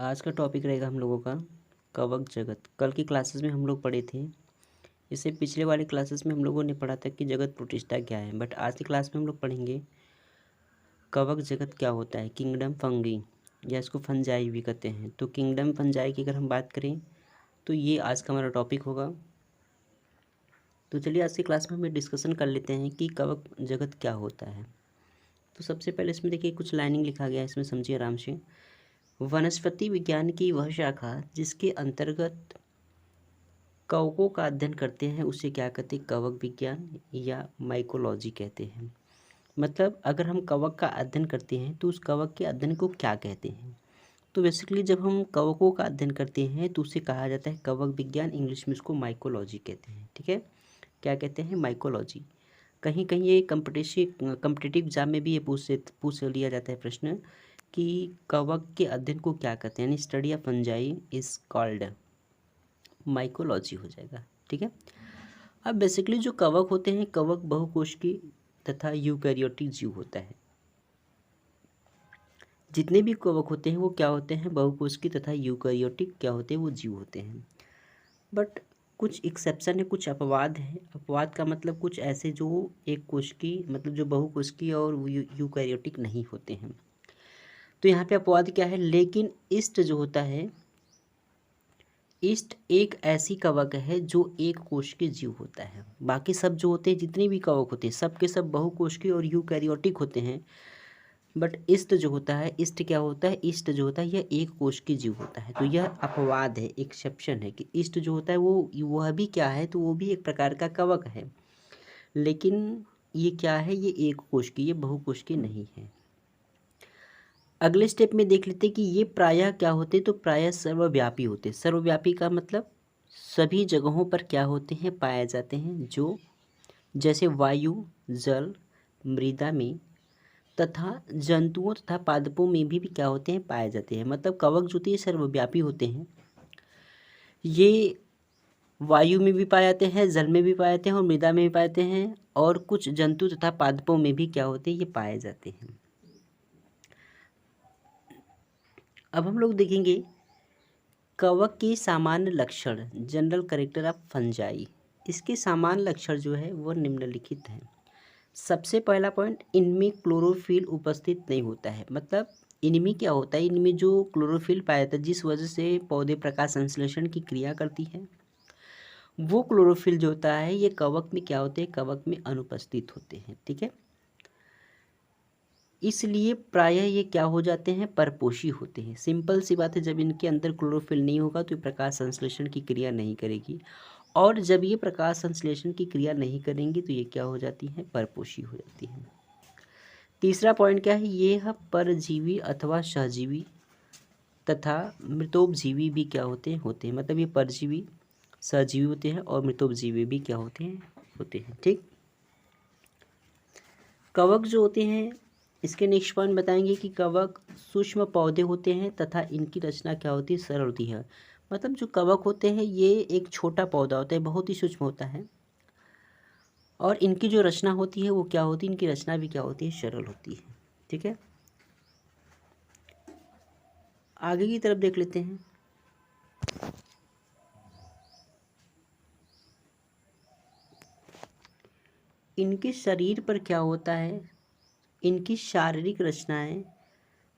आज का टॉपिक रहेगा हम लोगों का कवक जगत। कल की क्लासेस में हम लोग पढ़े थे। इससे पिछले वाले क्लासेस में हम लोगों ने पढ़ा था कि जगत प्रतिष्ठा क्या है, बट आज की क्लास में हम लोग पढ़ेंगे कवक जगत क्या होता है, किंगडम फंगी, या इसको फंजाई भी कहते हैं। तो किंगडम फंजाई की अगर हम बात करें तो ये आज का हमारा टॉपिक होगा। तो चलिए आज की क्लास में हम डिस्कशन कर लेते हैं कि कवक जगत क्या होता है। तो सबसे पहले इसमें देखिए कुछ लाइनिंग लिखा गया है, इसमें समझिए आराम से। वनस्पति विज्ञान की वह शाखा जिसके अंतर्गत कवकों का अध्ययन करते हैं उसे क्या कहते हैं, कवक विज्ञान या माइकोलॉजी कहते हैं। मतलब अगर हम कवक का अध्ययन करते हैं तो उस कवक के अध्ययन को क्या कहते हैं। तो बेसिकली जब हम कवकों का अध्ययन करते हैं तो उसे कहा जाता है कवक विज्ञान, इंग्लिश में उसको माइकोलॉजी कहते हैं। ठीक है, क्या कहते हैं, माइकोलॉजी। कहीं कहीं ये कम्पिटिटिव एग्जाम में भी ये पूछ लिया जाता है प्रश्न कि कवक के अध्ययन को क्या कहते हैं, यानी study of fungi is called mycology हो जाएगा। ठीक है, अब बेसिकली जो कवक होते हैं, कवक बहुकोशिकीय तथा यूकैरियोटिक जीव होता है। जितने भी कवक होते हैं वो क्या होते हैं, बहुकोशिकीय तथा यूकैरियोटिक क्या होते हैं, वो जीव होते हैं। बट कुछ एक्सेप्शन है, कुछ अपवाद है। अपवाद का मतलब कुछ ऐसे जो एक कोशिकीय, मतलब जो बहुकोशिकीय और यूकैरियोटिक नहीं होते हैं। तो यहाँ पे अपवाद क्या है, लेकिन ईस्ट जो होता है, ईस्ट एक ऐसी कवक है जो एक कोशिकीय जीव होता है। बाकी सब जो होते हैं, जितने भी कवक होते हैं, सब के सब बहुकोशिकीय और यूकैरियोटिक होते हैं। बट ईस्ट जो होता है, ईस्ट क्या होता है, ईस्ट जो होता है यह एक कोशिकीय जीव होता है। तो यह अपवाद है, एक्सेप्शन है कि ईस्ट जो होता है वो वह भी क्या है, तो वो भी एक प्रकार का कवक है। लेकिन ये क्या है, ये एक कोशिकीय, ये बहुकोशिकीय नहीं है। अगले स्टेप में देख लेते हैं कि ये प्रायः क्या होते हैं, तो प्रायः सर्वव्यापी होते हैं। सर्वव्यापी का मतलब सभी जगहों पर क्या होते हैं, पाए जाते हैं। जो जैसे वायु, जल, मृदा में तथा जंतुओं तथा पादपों में भी क्या होते हैं, पाए जाते हैं। मतलब कवक जो होते हैं सर्वव्यापी होते हैं। ये वायु में भी पाए जाते हैं, जल में भी पाए जाते हैं और मृदा में भी पाए जाते हैं, और कुछ जंतु तथा पादपों में भी क्या होते हैं, ये पाए जाते हैं। अब हम लोग देखेंगे कवक के सामान्य लक्षण, जनरल कैरेक्टर ऑफ फंजाई। इसके सामान्य लक्षण जो है वो निम्नलिखित हैं। सबसे पहला पॉइंट, इनमें क्लोरोफिल उपस्थित नहीं होता है। मतलब इनमें क्या होता है, इनमें जो क्लोरोफिल पाया जाता है, जिस वजह से पौधे प्रकाश संश्लेषण की क्रिया करती है, वो क्लोरोफिल जो होता है ये कवक में क्या होते हैं, कवक में अनुपस्थित होते हैं। ठीक है, इसलिए प्रायः ये क्या हो जाते हैं, परपोषी होते हैं। सिंपल सी बात है, जब इनके अंदर क्लोरोफिल नहीं होगा तो ये प्रकाश संश्लेषण की क्रिया नहीं करेगी, और जब ये प्रकाश संश्लेषण की क्रिया नहीं करेंगी तो ये क्या हो जाती हैं, परपोषी हो जाती हैं। तीसरा पॉइंट क्या है, ये परजीवी अथवा सहजीवी तथा मृतोपजीवी भी क्या होते हैं। मतलब ये परजीवी, सहजीवी होते हैं और मृतोपजीवी भी क्या होते हैं। ठीक, कवक जो होते हैं, इसके नेक्स्ट पॉइंट बताएंगे कि कवक सूक्ष्म पौधे होते हैं तथा इनकी रचना क्या होती है, सरल होती है। मतलब जो कवक होते हैं ये एक छोटा पौधा होता है, बहुत ही सूक्ष्म होता है, और इनकी जो रचना होती है वो क्या होती है, इनकी रचना भी क्या होती है, सरल होती है। ठीक है, आगे की तरफ देख लेते हैं। इनके शरीर पर क्या होता है, इनकी शारीरिक रचनाएं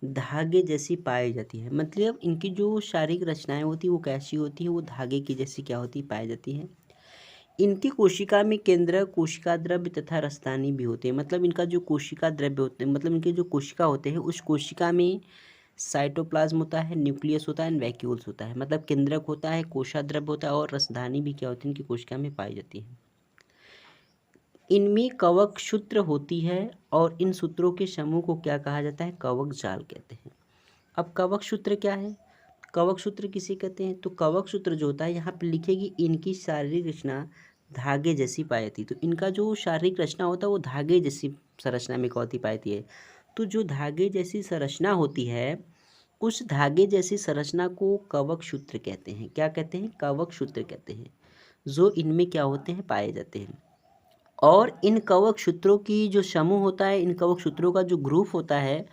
धागे जैसी पाई जाती है। मतलब इनकी जो शारीरिक रचनाएं होती है वो कैसी होती है, वो धागे की जैसी क्या होती है, पाई जाती है। इनकी कोशिका में केंद्रक, कोशिका द्रव्य तथा रसदानी भी होते हैं। मतलब इनका जो कोशिका द्रव्य होते हैं, मतलब इनके जो कोशिका होते हैं, उस कोशिका में साइटोप्लाज्म होता है, न्यूक्लियस होता है, वैक्यूल्स होता है। मतलब केंद्रक होता है, कोशाद्रव्य होता है, और रसदानी भी क्या होती है, इनकी कोशिका में पाई जाती है। इनमें कवक सूत्र होती है, और इन सूत्रों के समूह को क्या कहा जाता है, कवक जाल कहते हैं। अब कवक सूत्र क्या है, कवक सूत्र किसे कहते हैं, तो कवक सूत्र जो होता है यहाँ पे लिखेगी इनकी शारीरिक रचना धागे जैसी पाई जाती है। तो इनका जो शारीरिक रचना होता है वो धागे जैसी संरचना में कौती पाई जाती है। तो जो धागे जैसी संरचना होती है, उस धागे जैसी संरचना को कवक सूत्र कहते हैं। क्या कहते हैं, कवक सूत्र कहते हैं, जो इनमें क्या होते हैं, पाए जाते हैं। और इन कवक सूत्रों की जो समूह होता है, इन कवक सूत्रों का जो ग्रुप होता है,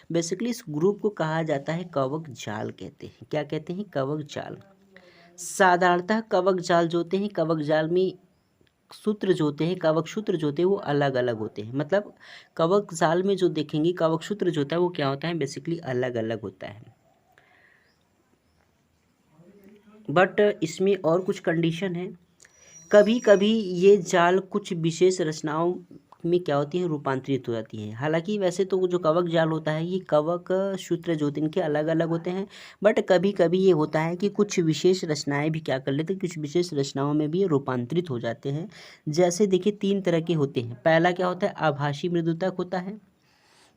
बेसिकली इस ग्रुप को कहा जाता है कवक जाल कहते हैं। क्या कहते हैं? कवक जाल। साधारणतः कवक जाल जो होते हैं, कवक जाल में सूत्र जो होते हैं, कवक सूत्र जो होते हैं वो अलग अलग होते हैं। मतलब कवक जाल में जो देखेंगे कवक सूत्र जो होता है वो क्या होता है, बेसिकली अलग अलग होता है। बट इसमें और कुछ कंडीशन है। कभी कभी ये जाल कुछ विशेष रचनाओं में क्या होती हैं, रूपांतरित हो जाती हैं। हालांकि वैसे तो जो कवक जाल होता है ये कवक सूत्र जो होते हैं इनके अलग अलग होते हैं, बट कभी कभी ये होता है कि कुछ विशेष रचनाएं भी क्या कर लेते हैं, कुछ विशेष रचनाओं में भी ये रूपांतरित हो जाते हैं। जैसे देखिए 3 तरह के होते हैं। पहला क्या होता है, आभासी मृदुतक होता है,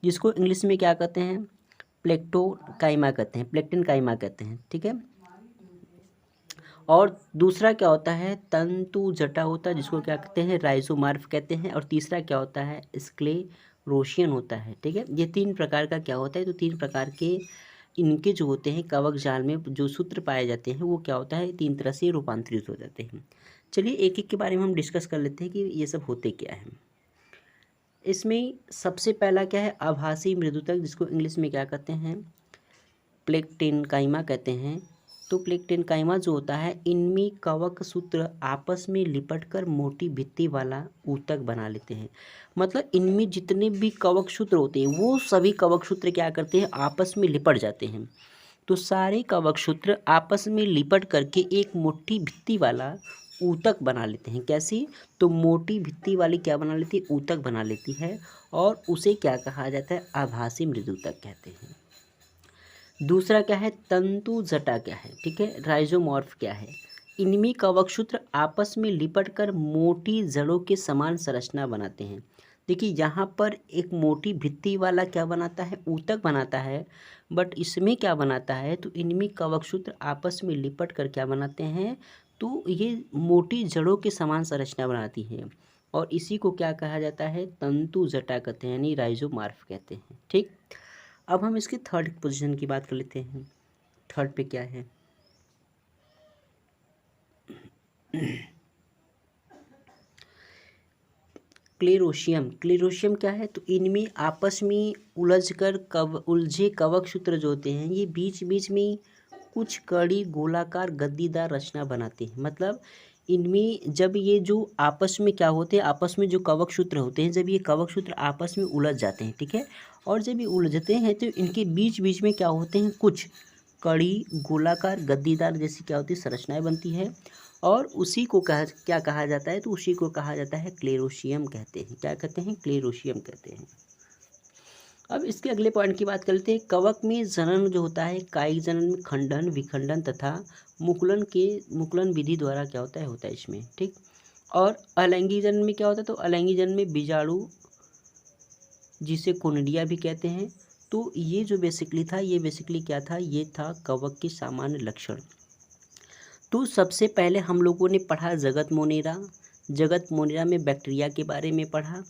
जिसको इंग्लिश में क्या कहते हैं, प्लेक्टोकाइमा कहते हैं, प्लेक्टिन काइमा कहते हैं, ठीक है। और दूसरा क्या होता है, तंतु जटा होता है, जिसको क्या कहते हैं, राइजोमार्फ कहते हैं। और तीसरा क्या होता है, स्क्लेरोशियन होता है, ठीक है। ये 3 प्रकार का क्या होता है, तो 3 प्रकार के इनके जो होते हैं कवक जाल में जो सूत्र पाए जाते हैं वो क्या होता है, 3 तरह से रूपांतरित हो जाते हैं। चलिए एक एक के बारे में हम डिस्कस कर लेते हैं कि ये सब होते क्या हैं। इसमें सबसे पहला क्या है, आभासी मृदुतक, जिसको इंग्लिश में क्या कहते हैं, प्लेक्टिनकाइमा कहते हैं। तो प्लेक्टिनकाइमा जो होता है इनमें कवक सूत्र आपस में लिपटकर मोटी भित्ति वाला ऊतक बना लेते हैं। मतलब इनमें जितने भी कवक सूत्र होते हैं वो सभी कवक सूत्र क्या करते हैं, आपस में लिपट जाते हैं। तो सारे कवक सूत्र आपस में लिपट करके एक मोटी भित्ति वाला ऊतक बना लेते हैं। कैसी? तो मोटी भित्ति वाली क्या बना लेती है, ऊतक बना लेती है, और उसे क्या कहा जाता है, आभासी मृदुतक कहते हैं। दूसरा क्या है, तंतु जटा क्या है, ठीक है, राइजोमॉर्फ क्या है। इनमें कवक सूत्र आपस में लिपट कर मोटी जड़ों के समान संरचना बनाते हैं। देखिए यहाँ पर एक मोटी भित्ति वाला क्या बनाता है, ऊतक बनाता है, बट इसमें क्या बनाता है, तो इनमें कवक सूत्र आपस में लिपट कर क्या बनाते हैं, तो ये मोटी जड़ों के समान संरचना बनाती है, और इसी को क्या कहा जाता है, तंतु जटा कहते हैं, यानी राइजोमॉर्फ कहते हैं, ठीक। अब हम इसके थर्ड पोजीशन की बात कर लेते हैं। थर्ड पे क्या है, क्लेरोशियम। क्लेरोशियम क्या है, तो इनमें आपस में उलझे कवक सूत्र जो होते हैं ये बीच बीच में कुछ कड़ी गोलाकार गद्दीदार रचना बनाते हैं। मतलब इनमें जब ये जो आपस में क्या होते हैं, आपस में जो कवक सूत्र होते हैं, जब ये कवक सूत्र आपस में उलझ जाते हैं, ठीक है, और जब ये उलझते हैं तो इनके बीच बीच में क्या होते हैं, कुछ कड़ी गोलाकार गद्दीदार जैसी क्या होती है, संरचनाएं बनती है, और उसी को क्या कहा जाता है, तो उसी को कहा जाता है क्लेरोशियम कहते हैं। क्या कहते हैं, क्लेरोशियम कहते हैं। अब इसके अगले पॉइंट की बात करते हैं। कवक में जनन जो होता है, कायिक जनन में खंडन, विखंडन तथा मुकुलन विधि द्वारा क्या होता है इसमें, ठीक। और अलैंगिक जनन में क्या होता है, तो अलैंगिक जनन में बीजाणु, जिसे कोनिडिया भी कहते हैं। तो ये जो बेसिकली था, ये बेसिकली क्या था, ये था कवक के सामान्य लक्षण। तो सबसे पहले हम लोगों ने पढ़ा जगत मोनेरा। जगत मोनेरा में बैक्टीरिया के बारे में पढ़ा,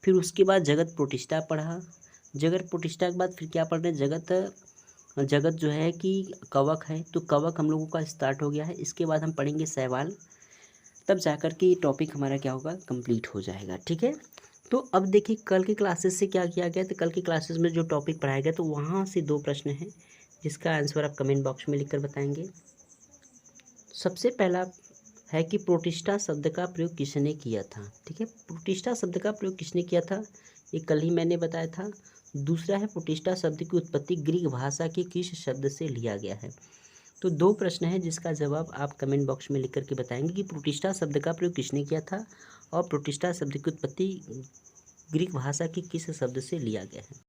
फिर उसके बाद जगत प्रोटिस्टा पढ़ा। जगत प्रोटिस्टा के बाद फिर क्या पढ़ रहे हैं, जगत जो है कि कवक है, तो कवक हम लोगों का स्टार्ट हो गया है। इसके बाद हम पढ़ेंगे शैवाल, तब जाकर के ये टॉपिक हमारा क्या होगा, कंप्लीट हो जाएगा, ठीक है। तो अब देखिए कल के क्लासेस से क्या किया गया, तो कल की क्लासेस में जो टॉपिक पढ़ाया गया तो वहाँ से 2 प्रश्न हैं जिसका आंसर आप कमेंट बॉक्स में लिखकर बताएंगे। सबसे पहला है कि प्रोटिस्टा शब्द का प्रयोग किसने किया था, ठीक है। प्रोटिस्टा शब्द का प्रयोग किसने किया था, ये कल ही मैंने बताया था। दूसरा है प्रोटिस्टा शब्द की उत्पत्ति ग्रीक भाषा के किस शब्द से लिया गया है। तो 2 प्रश्न है जिसका जवाब आप कमेंट बॉक्स में लिख करके बताएंगे कि प्रोटिस्टा शब्द का प्रयोग किसने किया था और प्रोटिस्टा शब्द की उत्पत्ति ग्रीक भाषा की किस शब्द से लिया गया है।